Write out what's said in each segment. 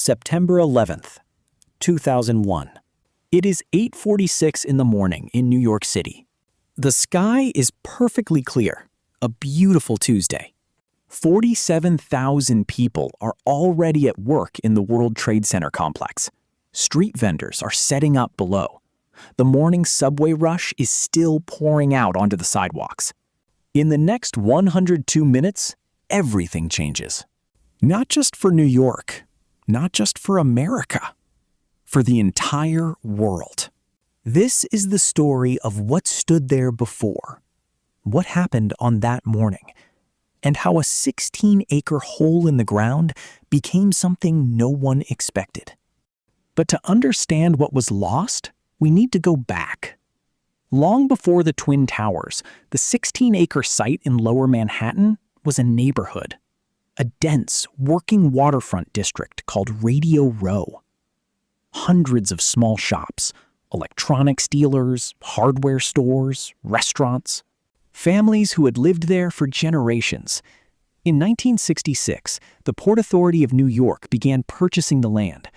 September 11th, 2001. It is 8:46 in the morning in New York City. The sky is perfectly clear, a beautiful Tuesday. 47,000 people are already at work in the World Trade Center complex. Street vendors are setting up below. The morning subway rush is still pouring out onto the sidewalks. In the next 102 minutes, everything changes. Not just for New York, not just for America, for the entire world. This is the story of what stood there before, what happened on that morning, and how a 16-acre hole in the ground became something no one expected. But to understand what was lost, we need to go back. Long before the Twin Towers, the 16-acre site in Lower Manhattan was a neighborhood, a dense, working waterfront district called Radio Row. Hundreds of small shops, electronics dealers, hardware stores, restaurants, families who had lived there for generations. In 1966, the Port Authority of New York began purchasing the land.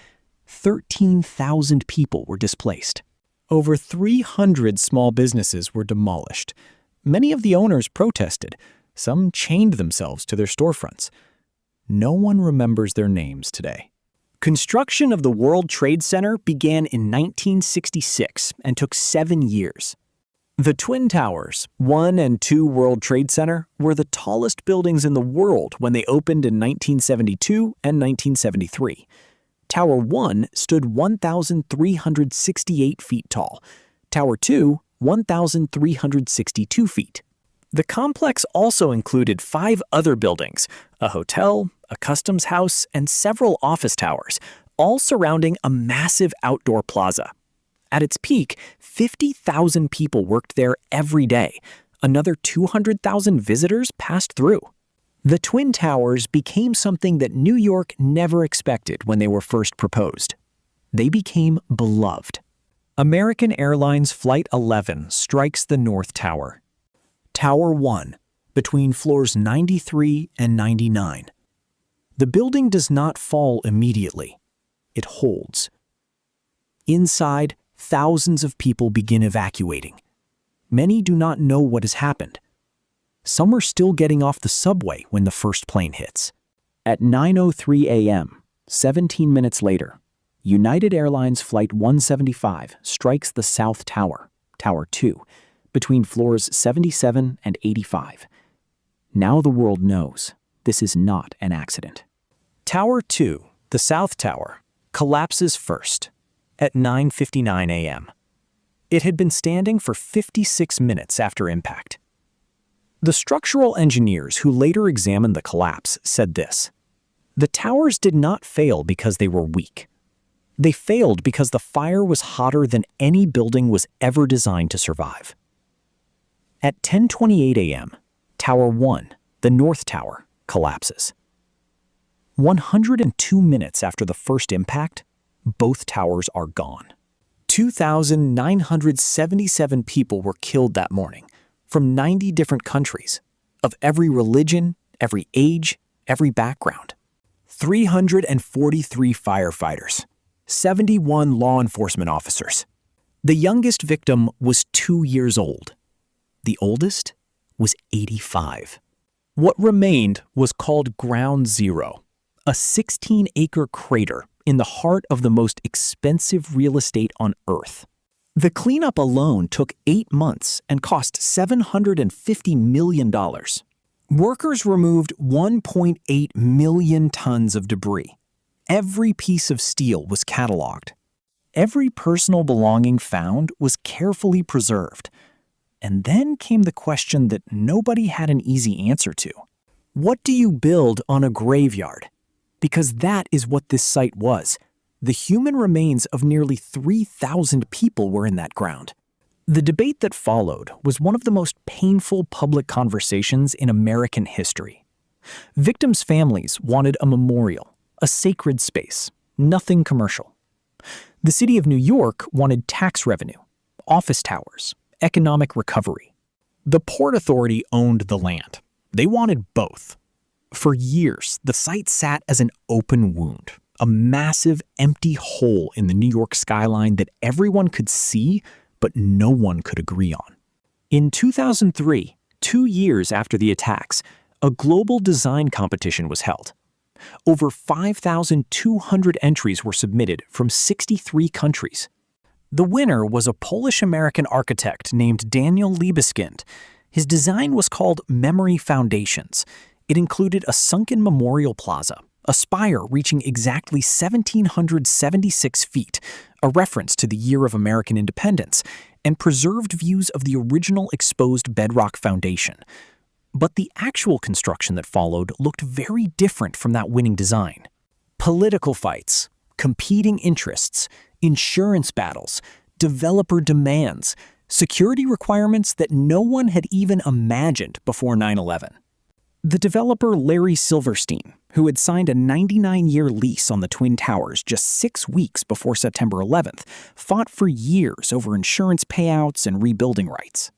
13,000 people were displaced. Over 300 small businesses were demolished. Many of the owners protested. Some chained themselves to their storefronts. No one remembers their names today. Construction of the World Trade Center began in 1966 and took 7 years. The Twin Towers, 1 and 2 World Trade Center, were the tallest buildings in the world when they opened in 1972 and 1973. Tower 1 stood 1,368 feet tall. Tower 2, 1,362 feet. The complex also included 5 other buildings, a hotel, a customs house, and several office towers, all surrounding a massive outdoor plaza. At its peak, 50,000 people worked there every day. Another 200,000 visitors passed through. The Twin Towers became something that New York never expected when they were first proposed. They became beloved. American Airlines Flight 11 strikes the North Tower. Tower 1, between floors 93 and 99. The building does not fall immediately. It holds. Inside, thousands of people begin evacuating. Many do not know what has happened. Some are still getting off the subway when the first plane hits. At 9:03 a.m., 17 minutes later, United Airlines Flight 175 strikes the South Tower, Tower 2, between floors 77 and 85. Now the world knows this is not an accident. Tower 2, the South Tower, collapses first at 9:59 a.m. It had been standing for 56 minutes after impact. The structural engineers who later examined the collapse said this: "The towers did not fail because they were weak. They failed because the fire was hotter than any building was ever designed to survive." At 10:28 a.m., Tower 1, the North Tower, collapses. 102 minutes after the first impact, both towers are gone. 2,977 people were killed that morning, from 90 different countries, of every religion, every age, every background. 343 firefighters, 71 law enforcement officers. The youngest victim was 2 years old. The oldest was 85. What remained was called Ground Zero, a 16-acre crater in the heart of the most expensive real estate on Earth. The cleanup alone took 8 months and cost $750 million. Workers removed 1.8 million tons of debris. Every piece of steel was cataloged. Every personal belonging found was carefully preserved. And then came the question that nobody had an easy answer to. What do you build on a graveyard? Because that is what this site was. The human remains of nearly 3,000 people were in that ground. The debate that followed was one of the most painful public conversations in American history. Victims' families wanted a memorial, a sacred space, nothing commercial. The city of New York wanted tax revenue, office towers, economic recovery. The Port Authority owned the land. They wanted both. For years, the site sat as an open wound, a massive empty hole in the New York skyline that everyone could see, but no one could agree on. In 2003, 2 years after the attacks, a global design competition was held. Over 5,200 entries were submitted from 63 countries. The winner was a Polish-American architect named Daniel Libeskind. His design was called Memory Foundations. It included a sunken memorial plaza, a spire reaching exactly 1,776 feet, a reference to the year of American independence, and preserved views of the original exposed bedrock foundation. But the actual construction that followed looked very different from that winning design. Political fights, competing interests, insurance battles, developer demands, security requirements that no one had even imagined before 9/11. The developer Larry Silverstein, who had signed a 99-year lease on the Twin Towers just 6 weeks before September 11th, fought for years over insurance payouts and rebuilding rights.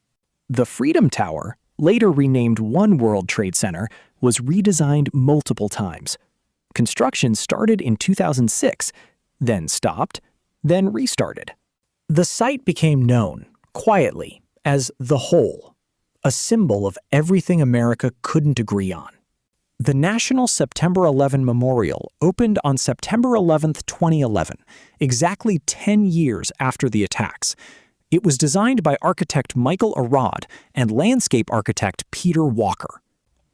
The Freedom Tower, later renamed One World Trade Center, was redesigned multiple times. Construction started in 2006, then stopped, then restarted. The site became known, quietly, as the Hole, a symbol of everything America couldn't agree on. The National September 11 Memorial opened on September 11, 2011, exactly 10 years after the attacks. It was designed by architect Michael Arad and landscape architect Peter Walker.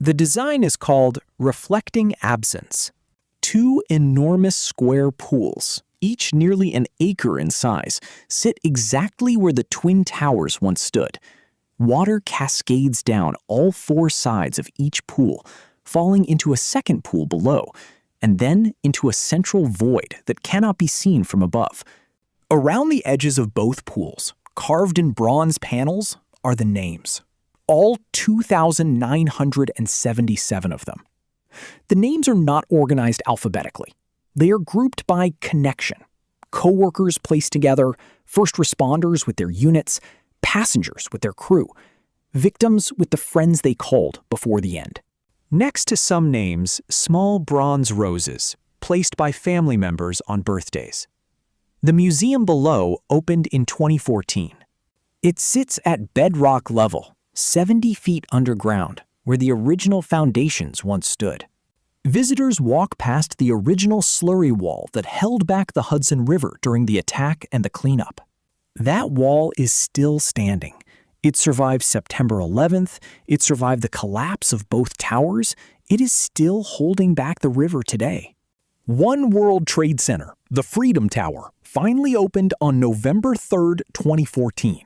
The design is called Reflecting Absence. 2 enormous square pools, each nearly an acre in size, sit exactly where the Twin Towers once stood. Water cascades down all 4 sides of each pool, falling into a second pool below, and then into a central void that cannot be seen from above. Around the edges of both pools, carved in bronze panels, are the names. All 2,977 of them. The names are not organized alphabetically. They are grouped by connection. Co-workers placed together, first responders with their units, passengers with their crew, victims with the friends they called before the end. Next to some names, small bronze roses, placed by family members on birthdays. The museum below opened in 2014. It sits at bedrock level, 70 feet underground, where the original foundations once stood. Visitors walk past the original slurry wall that held back the Hudson River during the attack and the cleanup. That wall is still standing. It survived September 11th. It survived the collapse of both towers. It is still holding back the river today. One World Trade Center, the Freedom Tower, finally opened on November 3rd, 2014.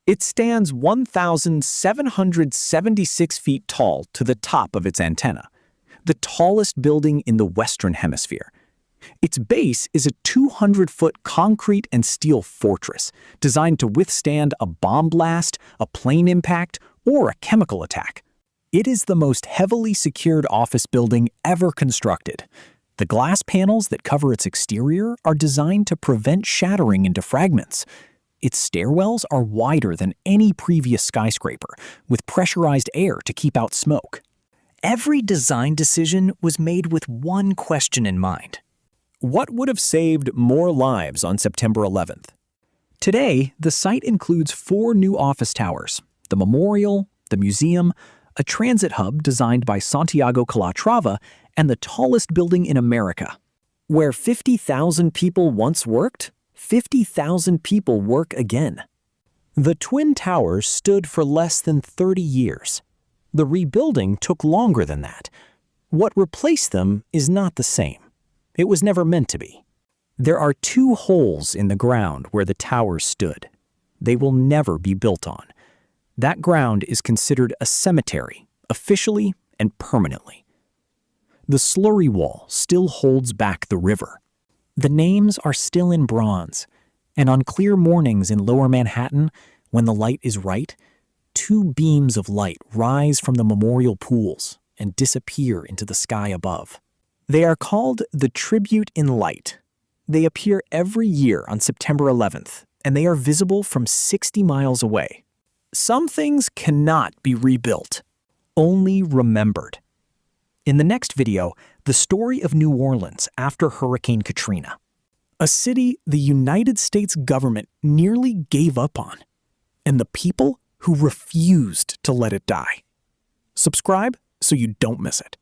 It stands 1,776 feet tall to the top of its antenna, the tallest building in the Western Hemisphere. Its base is a 200-foot concrete and steel fortress designed to withstand a bomb blast, a plane impact, or a chemical attack. It is the most heavily secured office building ever constructed. The glass panels that cover its exterior are designed to prevent shattering into fragments. Its stairwells are wider than any previous skyscraper, with pressurized air to keep out smoke. Every design decision was made with one question in mind. What would have saved more lives on September 11th? Today, the site includes 4 new office towers, the memorial, the museum, a transit hub designed by Santiago Calatrava, and the tallest building in America. Where 50,000 people once worked, 50,000 people work again. The Twin Towers stood for less than 30 years. The rebuilding took longer than that. What replaced them is not the same. It was never meant to be. There are 2 holes in the ground where the towers stood. They will never be built on. That ground is considered a cemetery, officially and permanently. The slurry wall still holds back the river. The names are still in bronze, and on clear mornings in Lower Manhattan, when the light is right, 2 beams of light rise from the memorial pools and disappear into the sky above. They are called the Tribute in Light. They appear every year on September 11th, and they are visible from 60 miles away. Some things cannot be rebuilt, only remembered. In the next video, the story of New Orleans after Hurricane Katrina. A city the United States government nearly gave up on, and the people who refused to let it die. Subscribe so you don't miss it.